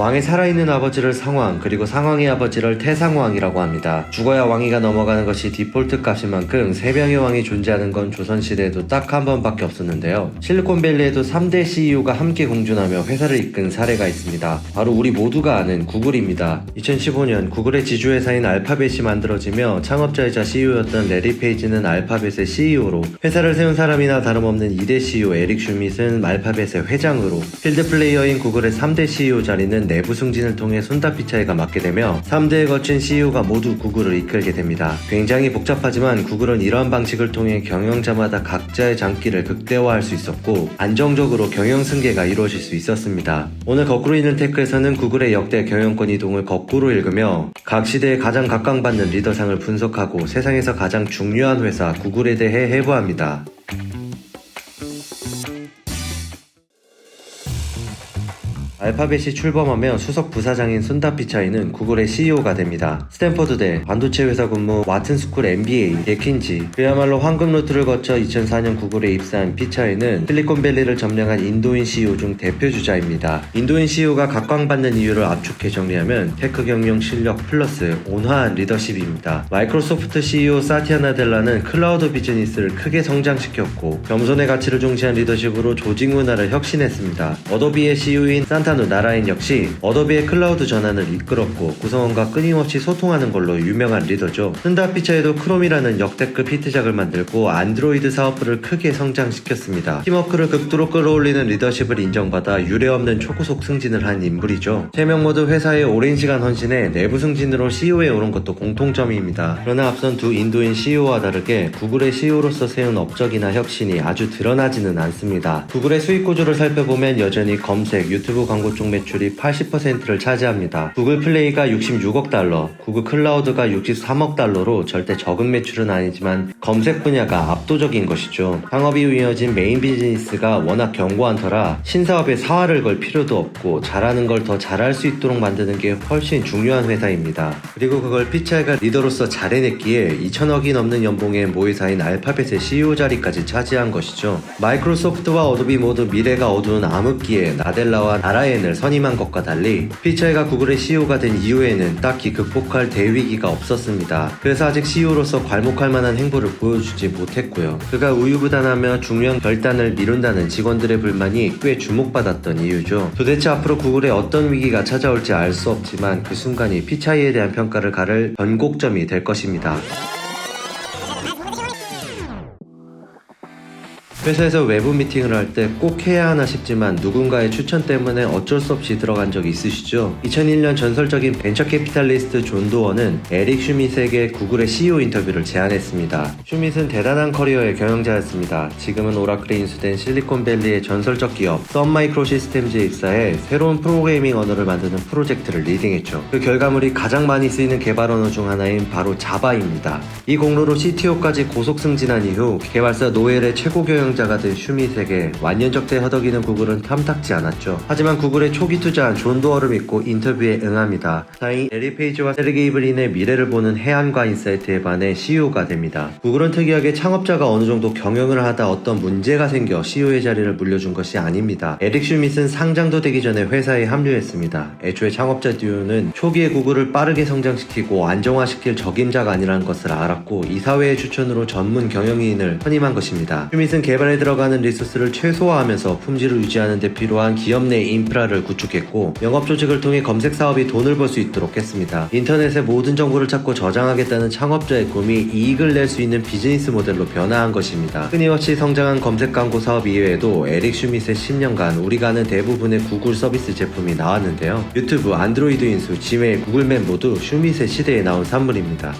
왕의 살아있는 아버지를 상왕, 그리고 상왕의 아버지를 태상왕이라고 합니다. 죽어야 왕위가 넘어가는 것이 디폴트 값인 만큼 3명의 왕이 존재하는 건 조선시대에도 딱 한 번밖에 없었는데요. 실리콘밸리에도 3대 CEO가 함께 공존하며 회사를 이끈 사례가 있습니다. 바로 우리 모두가 아는 구글입니다. 2015년 구글의 지주회사인 알파벳이 만들어지며 창업자이자 CEO였던 레리 페이지는 알파벳의 CEO로, 회사를 세운 사람이나 다름없는 2대 CEO 에릭 슈밋은 알파벳의 회장으로, 필드 플레이어인 구글의 3대 CEO 자리는 내부 승진을 통해 손다 피차이가 맡게 되며 3대에 거친 CEO가 모두 구글을 이끌게 됩니다. 굉장히 복잡하지만 구글은 이러한 방식을 통해 경영자마다 각자의 장기를 극대화할 수 있었고 안정적으로 경영 승계가 이루어질 수 있었습니다. 오늘 거꾸로 있는 테크에서는 구글의 역대 경영권 이동을 거꾸로 읽으며 각 시대에 가장 각광받는 리더상을 분석하고 세상에서 가장 중요한 회사 구글에 대해 해부합니다. 알파벳이 출범하며 수석 부사장인 손다 피차이는 구글의 CEO가 됩니다. 스탠퍼드대, 반도체 회사 근무, 와튼스쿨 MBA, 데킨지, 그야말로 황금 루트를 거쳐 2004년 구글에 입사한 피차이는 실리콘밸리를 점령한 인도인 CEO 중 대표주자입니다. 인도인 CEO가 각광받는 이유를 압축해 정리하면 테크 경영 실력 플러스 온화한 리더십입니다. 마이크로소프트 CEO 사티아 나델라는 클라우드 비즈니스를 크게 성장시켰고 겸손의 가치를 중시한 리더십으로 조직 문화를 혁신했습니다. 어도비의 CEO인 산타누 나라인 역시 어도비의 클라우드 전환을 이끌었고 구성원과 끊임없이 소통하는 걸로 유명한 리더죠. 손다 피차이도 크롬이라는 역대급 히트작을 만들고 안드로이드 사업부를 크게 성장시켰습니다. 팀워크를 극도로 끌어올리는 리더십을 인정받아 유례없는 초고속 승진을 한 인물이죠. 3명 모두 회사에 오랜 시간 헌신해 내부 승진으로 CEO에 오른 것도 공통점입니다. 그러나 앞선 두 인도인 CEO와 다르게 구글의 CEO로서 세운 업적이나 혁신이 아주 드러나지는 않습니다. 구글의 수익 구조를 살펴보면 여전히 검색, 유튜브 광고 쪽 매출이 80%를 차지합니다. 구글 플레이가 66억 달러, 구글 클라우드가 63억 달러로 절대 적은 매출은 아니지만 검색 분야가 압도적인 것이죠. 상업이 이어진 메인 비즈니스가 워낙 견고한 터라 신사업에 사활을 걸 필요도 없고 잘하는 걸 더 잘할 수 있도록 만드는 게 훨씬 중요한 회사입니다. 그리고 그걸 피차이가 리더로서 잘 해냈기에 2천억이 넘는 연봉의 모회사인 알파벳의 CEO 자리까지 차지한 것이죠. 마이크로소프트와 어도비 모두 미래가 어두운 암흑기에 나델라와 나라엔을 선임한 것과 달리 피차이가 구글의 CEO가 된 이후에는 딱히 극복할 대위기가 없었습니다. 그래서 아직 CEO로서 괄목할 만한 행보를 보여주지 못했고요. 그가 우유부단하며 중요한 결단을 미룬다는 직원들의 불만이 꽤 주목받았던 이유죠. 도대체 앞으로 구글에 어떤 위기가 찾아올지 알 수 없지만 그 순간이 피차이에 대한 평가를 가를 변곡점이 될 것입니다. 회사에서 외부 미팅을 할 때 꼭 해야 하나 싶지만 누군가의 추천 때문에 어쩔 수 없이 들어간 적이 있으시죠? 2001년 전설적인 벤처 캐피탈리스트 존 도어는 에릭 슈밋에게 구글의 CEO 인터뷰를 제안했습니다. 슈밋은 대단한 커리어의 경영자였습니다. 지금은 오라클에 인수된 실리콘밸리의 전설적 기업 썬마이크로시스템즈에 입사해 새로운 프로그래밍 언어를 만드는 프로젝트를 리딩했죠. 그 결과물이 가장 많이 쓰이는 개발 언어 중 하나인 바로 자바입니다. 이 공로로 CTO까지 고속 승진한 이후 개발사 노엘의 최고 경영자가 된 슈밋에게 완년적대 허덕이는 구글은 탐탁지 않았죠. 하지만 구글의 초기 투자한 존 도어를 믿고 인터뷰에 응합니다. 다행히 레리 페이지와 세르게이 브린의 미래를 보는 해안과 인사이트에 반해 CEO가 됩니다. 구글은 특이하게 창업자가 어느 정도 경영을 하다 어떤 문제가 생겨 CEO의 자리를 물려준 것이 아닙니다. 에릭 슈밋은 상장도 되기 전에 회사에 합류했습니다. 애초에 창업자 듀오는 초기에 구글을 빠르게 성장시키고 안정화시킬 적임자가 아니라는 것을 알았고 이사회의 추천으로 전문 경영인을 선임한 것입니다. 슈밋은 개발에 들어가는 리소스를 최소화하면서 품질을 유지하는 데 필요한 기업 내 인프라를 구축했고 영업 조직을 통해 검색 사업이 돈을 벌 수 있도록 했습니다. 인터넷의 모든 정보를 찾고 저장하겠다는 창업자의 꿈이 이익을 낼 수 있는 비즈니스 모델로 변화한 것입니다. 끊임없이 성장한 검색 광고 사업 이외에도 에릭 슈밋의 10년간 우리가 아는 대부분의 구글 서비스 제품이 나왔는데요. 유튜브, 안드로이드 인수, 지메일, 구글맵 모두 슈밋의 시대에 나온 산물입니다.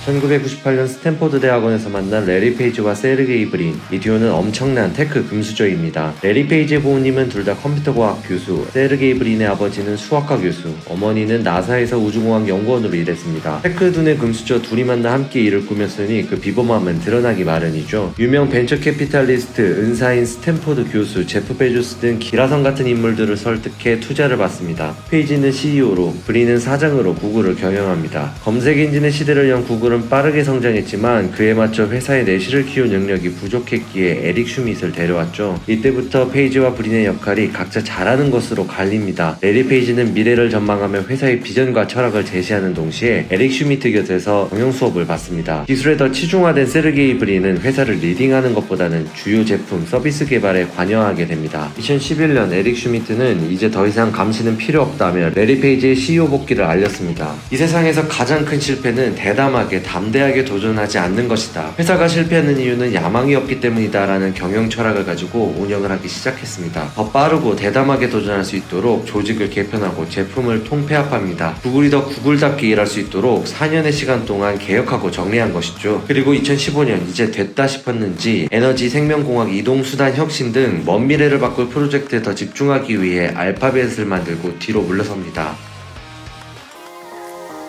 1998년 스탠포드 대학원에서 만난 레리 페이지와 세르게이 브린, 이 듀오는 엄청난 테크 금수저입니다. 레리 페이지의 부모님은 둘 다 컴퓨터과학 교수, 세르게이 브린의 아버지는 수학과 교수, 어머니는 나사에서 우주공학 연구원으로 일했습니다. 테크 두뇌 금수저 둘이 만나 함께 일을 꾸몄으니 그 비범함은 드러나기 마련이죠. 유명 벤처 캐피탈리스트, 은사인 스탠포드 교수, 제프 베조스 등 기라성 같은 인물들을 설득해 투자를 받습니다. 페이지는 CEO로, 브린은 사장으로 구글을 경영합니다. 검색 엔진의 시대를 연 구글은 구글은 빠르게 성장했지만 그에 맞춰 회사의 내실을 키운 능력이 부족했기에 에릭 슈밋을 데려왔죠. 이때부터 페이지와 브린의 역할이 각자 잘하는 것으로 갈립니다. 레리 페이지는 미래를 전망하며 회사의 비전과 철학을 제시하는 동시에 에릭 슈미트 곁에서 경영 수업을 받습니다. 기술에 더 치중화된 세르게이 브린은 회사를 리딩하는 것보다는 주요 제품, 서비스 개발에 관여하게 됩니다. 2011년 에릭 슈미트는 이제 더 이상 감시는 필요 없다며 레리 페이지의 CEO 복귀를 알렸습니다. 이 세상에서 가장 큰 실패는 대담하게 담대하게 도전하지 않는 것이다. 회사가 실패하는 이유는 야망이 없기 때문이다 라는 경영 철학을 가지고 운영을 하기 시작했습니다. 더 빠르고 대담하게 도전할 수 있도록 조직을 개편하고 제품을 통폐합합니다. 구글이 더 구글답게 일할 수 있도록 4년의 시간 동안 개혁하고 정리한 것이죠. 그리고 2015년 이제 됐다 싶었는지 에너지, 생명공학, 이동수단 혁신 등 먼 미래를 바꿀 프로젝트에 더 집중하기 위해 알파벳을 만들고 뒤로 물러섭니다.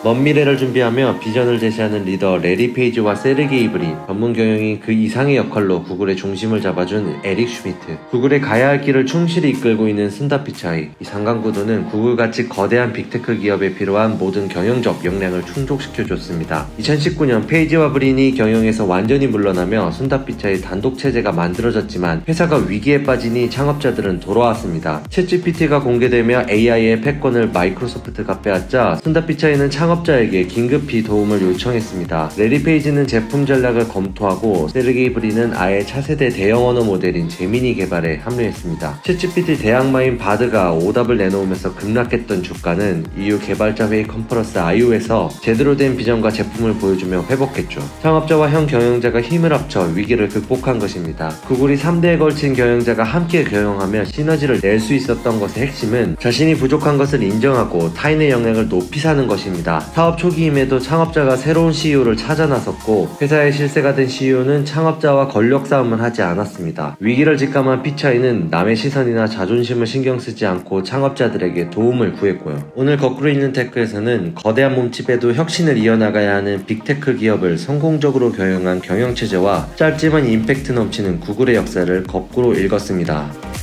먼 미래를 준비하며 비전을 제시하는 리더 레리 페이지와 세르게이 브린, 전문 경영이 그 이상의 역할로 구글의 중심을 잡아준 에릭 슈미트, 구글의 가야 할 길을 충실히 이끌고 있는 순다 피차이. 이 상강구도는 구글같이 거대한 빅테크 기업에 필요한 모든 경영적 역량을 충족시켜줬습니다. 2019년 페이지와 브린이 경영에서 완전히 물러나며 순다 피차이 단독 체제가 만들어졌지만 회사가 위기에 빠지니 창업자들은 돌아왔습니다. 챗GPT가 공개되며 AI의 패권을 마이크로소프트가 빼앗자 순다 피차이는 창업자에게 긴급히 도움을 요청했습니다. 레리 페이지는 제품 전략을 검토하고 세르게이 브린은 아예 차세대 대형 언어 모델인 제미니 개발에 합류했습니다. 챗GPT 대항마인 바드가 오답을 내놓으면서 급락했던 주가는 EU 개발자 회의 컨퍼런스 IO에서 제대로 된 비전과 제품을 보여주며 회복했죠. 창업자와 현 경영자가 힘을 합쳐 위기를 극복한 것입니다. 구글이 3대에 걸친 경영자가 함께 경영하며 시너지를 낼 수 있었던 것의 핵심은 자신이 부족한 것을 인정하고 타인의 영향을 높이 사는 것입니다. 사업 초기임에도 창업자가 새로운 CEO를 찾아 나섰고 회사의 실세가 된 CEO는 창업자와 권력 싸움을 하지 않았습니다. 위기를 직감한 피차이는 남의 시선이나 자존심을 신경 쓰지 않고 창업자들에게 도움을 구했고요. 오늘 거꾸로 읽는 테크에서는 거대한 몸집에도 혁신을 이어나가야 하는 빅테크 기업을 성공적으로 경영한 경영체제와 짧지만 임팩트 넘치는 구글의 역사를 거꾸로 읽었습니다.